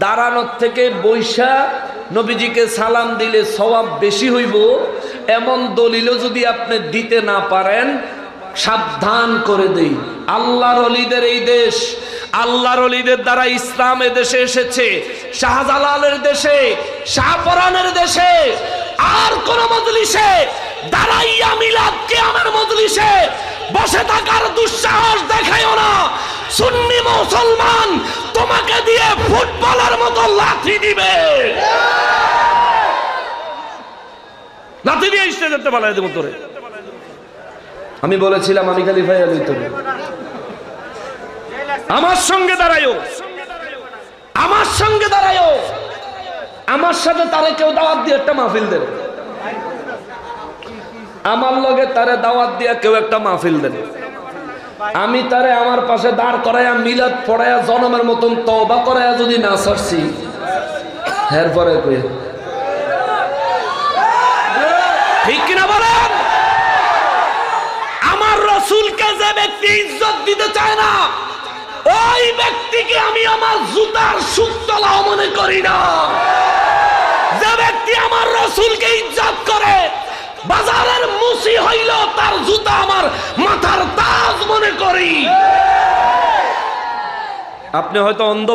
দাঁড়ানোর থেকে বৈশা নবীজিকে সালাম দিলে সওয়াব বেশি হইব এমন দলিলও যদি আপনি দিতে না পারেন, সাবধান করে দেই। আল্লাহর ওলিদের এই দেশ, আল্লাহর ওলিদের দ্বারা ইসলাম এ দেশে এসেছে। শাহজালালের দেশে, শাহপরানের দেশে আর কোন মজলিসে দাঁড়াইয়া মিলাদ কিয়ামের মজলিসে বসে থাকার দুঃসাহস দেখায়ও না। সুন্নি মুসলমান তোমাকে দিয়ে ফুটবলের মতো লাথি দিবে, লাথি দিয়ে স্টেজে পালাই দেবো তোরে। আমি বলেছিলাম আমি খালি ভাই আলি তোরে আমার সঙ্গে দাঁড়ায়ও, আমার সঙ্গে দাঁড়ায়ও, আমার সাথে তারে কেউ দাওয়াত দিয়ে একটা মাহফিল দেন, আমার লগে তারে দাওয়াত দিয়ে কেউ একটা মাহফিল দেন। আমি তারে আমার পাশে দাঁড় করাইয়া মিলাদ পড়াইয়া জনমের মতন তওবা করাইয়া যদি না ছাড়ছি, এরপরে কই ঠিক কিনা বলেন? আমার রাসূলকে যে ব্যক্তি ইজ্জত দিতে চায় না, ওই ব্যক্তিকে আমি আমার জুতার সুতলাও মনে করি না। যে ব্যক্তি আমার রাসূলকে ইজ্জত করে, বাজারের মুসি হইল তার জুতা আমার মাথার তাজ মনে করি। আপনি হয়তো অন্ধ